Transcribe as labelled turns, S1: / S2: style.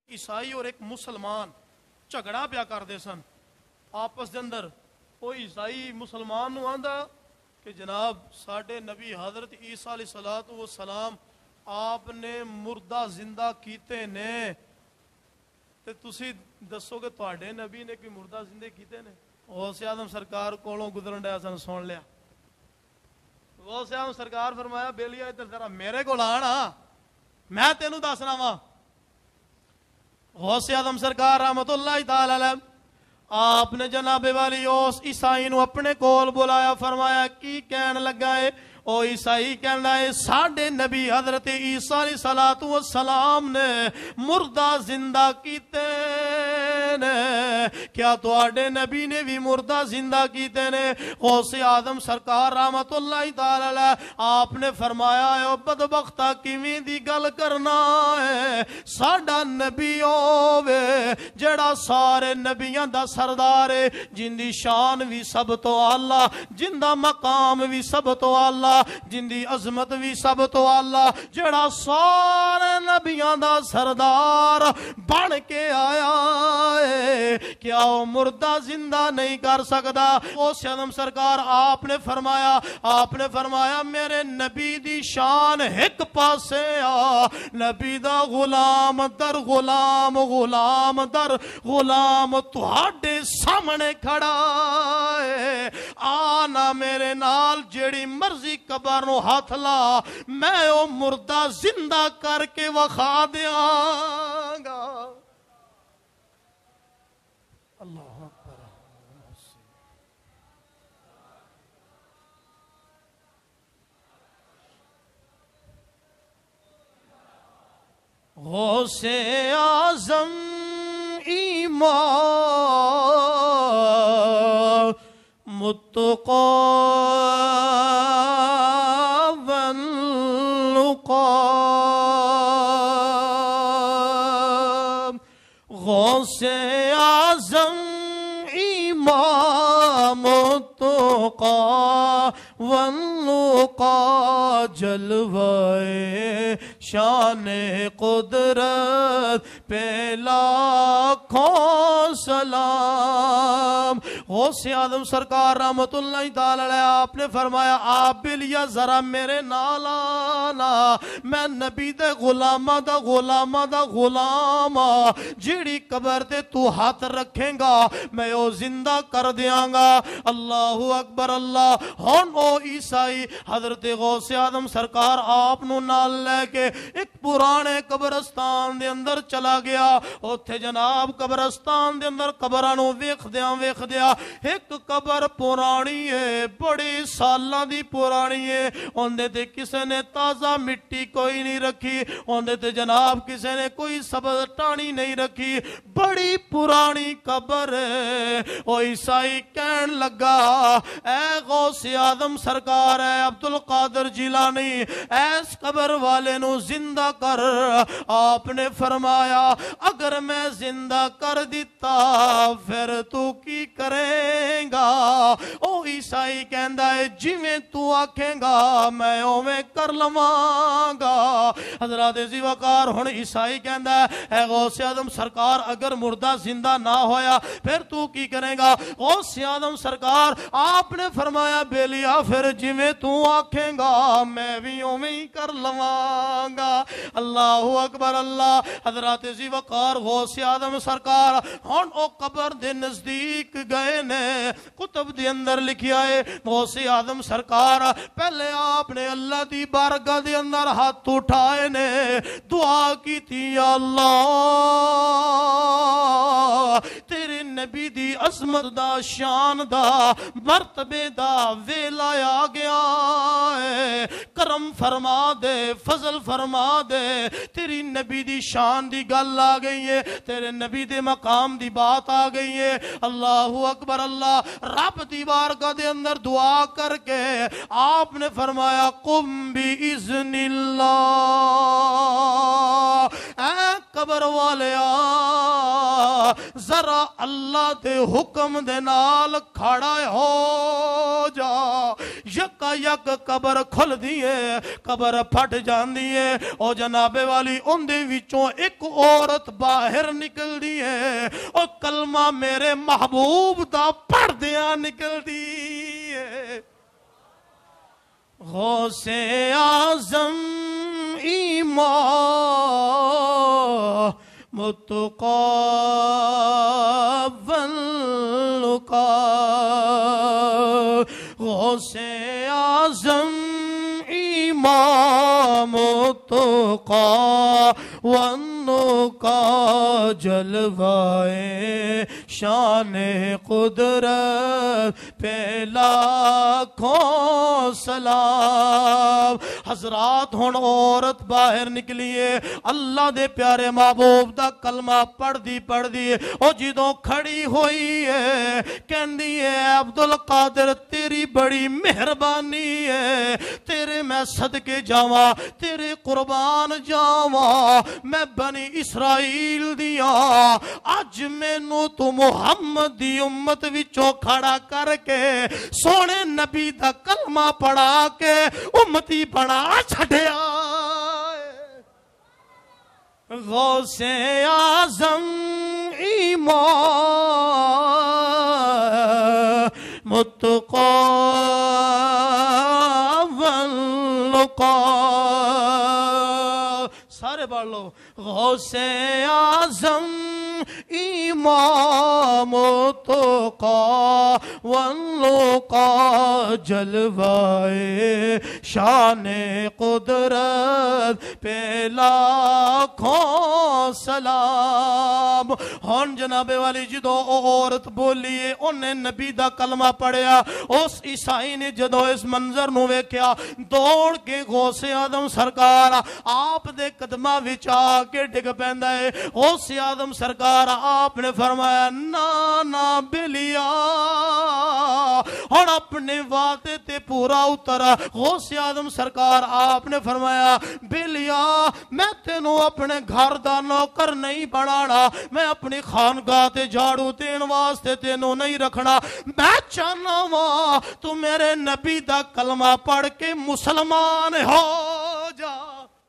S1: عیسائی اور ایک مسلمان جھگڑا پیا کرتے سن آپس دے اندر. وہ عیسائی مسلمان نو آندا کہ جناب ساڈے نبی حضرت عیسیٰ علیہ الصلوۃ والسلام آپ نے مردہ زندہ کیتے نے تے تسی دسو کہ تواڈے نبی نے کوئی مردہ زندے کیتے نے؟ غوث اعظم سرکار کولوں گزرن ڈیا سن سن لیا. غوث اعظم سرکار فرمایا بیلیا ادھر ذرا میرے کول آنا میں تینوں دسنا وا. غوث اعظم سرکار رحمت اللہ تعالی علیہ آپ نے جناب والی اس عیسائی نو اپنے کول بلایا. فرمایا کی کہن لگا ہے؟ او عیسائی کہنا ہے ساڈے نبی حضرت عیسیٰ علیہ الصلوۃ والسلام نے مردہ زندہ کیتے نے. کیا تواڈے نبی نے بھی مردہ زندہ کیتے نے؟ غوث اعظم سرکار رحمت اللہ تعالی علیہ آپ نے فرمایا او بدبختہ کیویں دی گل کرنا ہے؟ ساڈا نبی ہووے جڑا سارے نبیاں دا سردار ہے، جن دی شان بھی سب تو اعلیٰ، جن دا مقام بھی سب تو اعلیٰ، جن دی عظمت بھی سب تو اعلیٰ، جڑا سارے نبیاں دا سردار بن کے آیا ہے، کیا وہ مردہ زندہ نہیں کر سکتا؟ غوث اعظم سرکار آپ نے فرمایا میرے نبی دی شان ایک پاسے آ، نبی دا غلام در غلام غلام در غلام تہاڈے سامنے کھڑا ہے. آنا میرے نال جیڑی مرضی قبر نو ہاتھ لا، میں او مردہ زندہ کر کے وخا دیاں گا. اللہ اکبر. غوث اعظم ایمان متقی غوث اعظم امام متقی والنقی جلوہ شان قدرت پہ لاکھوں سلام. غوث اعظم سرکار رحمت اللہ تعالی علیہ آپ نے فرمایا آپ بلیا ذرا میرے نال آنا، میں نبی دے غلامہ دا غلام جیڑی قبر تے تو ہاتھ رکھیں گا میں او زندہ کر دیاں گا. اللہ اکبر. اللہ ہن او عیسائی حضرت غوث اعظم سرکار آپ نو نال لے کے ایک پرانے قبرستان دے اندر چلا گیا. اوتھے جناب قبرستان دے اندر قبراں نو ویکھ دیا ایک قبر پرانی ہے، بڑی سالاں دی پرانی ہے، اوندے تے کسے نے تازہ مٹی کوئی نہیں رکھی، اوندے تے جناب کسے نے کوئی سبز ٹانی نہیں رکھی، بڑی پرانی قبر ہے. او عیسائی کہن لگا اے غوث اعظم سرکار اے عبدالقادر جیلانی ایس قبر والے نو زندہ کر. آپ نے فرمایا اگر میں زندہ کر دیتا پھر تو کی کریں گا؟ او عیسائی کہندا ہے جویں تو آکھیں گا میں اوویں کر لواں گا. حضرات عزیز وقار ہن عیسائی کہندا ہے اے غوث اعظم سرکار اگر مردہ زندہ نہ ہویا پھر تو کی کرے گا؟ غوث اعظم سرکار آپ نے فرمایا بیلیا پھر جویں تو آکھیں گا میں بھی اوویں کر لواں گا. اللہ اکبر. اللہ. حضرات عزیز وقار غوث اعظم سرکار ہن او قبر دے نزدیک گئے نے. کتب دے اندر لکھیا ہے غوث اعظم سرکار پہلے آپ نے اللہ دی بارگاہ دے اندر ہاتھ اٹھائے نے، دعا کی تھی یا اللہ تیرے نبی دی عظمت دا شان دا مرتبے دا ویلا آ گیا ہے، کرم فرما دے فضل فرما دے، تیری نبی دی شان دی گل آ گئی ہے، تیرے نبی دے مقام دی بات آ گئی ہے. اللہ اکبر. اللہ. رب دی بارگاہ دے اندر دعا کر کے آپ نے فرمایا قم بِإِذْنِ اللہ. اے قبر والیا ذرا اللہ دے حکم دے نال کھڑا ہو جا. یکا یک قبر کھل دیئے قبر پھٹ جاندی ہے او جناب والی ان دے وچوں ایک عورت باہر نکل دیئے او کلمہ میرے محبوب دا پڑھ دیا نکل دیئے غوث اعظم ایمان متقا واللقا غوث اعظم امام متقا واللقا جلوائے شان قدرت پہ لاکھوں سلام حضرات ہون عورت باہر نکلیے اللہ دے پیارے محبوب دا کلمہ پڑھ دی او جدوں کھڑی ہوئی ہے کہندی ہے عبدالقادر تیری بڑی مہربانی ہے تیرے میں صدقے جاواں تیرے قربان جاواں میں بنی اسرائیل دیا اج مینوں تو محمد دی امت وچوں کھڑا کر کے سونے نبی دا کلمہ پڑھا کے امتی بنا چھڑیا غوث اعظم ایمان متقا واللقا سارے پڑھ لو غوث اعظم امام متقا واللقا جلوائے شان قدرت پہ لاکھوں سلام ہون جناب والی جدو عورت بولیے انہیں نبی دا کلمہ پڑھیا اس عیسائی نے جدو اس منظر نو ویکھیا دوڑ کے غوث اعظم سرکار آپ دے قدمہ وچ آ کے ڈگ پیندا ہے غوث اعظم سرکار آپ نے فرمایا نا بلیا اور اپنے وعدے تے پورا اترا غوث اعظم سرکار آپ نے فرمایا بلیا میں تینوں اپنے گھر دا نوکر نہیں بنانا میں اپنی خانگاہ تے جھاڑو دین واسطے تینوں نہیں رکھنا میں چاہنا وا تو میرے نبی دا کلمہ پڑھ کے مسلمان ہو جا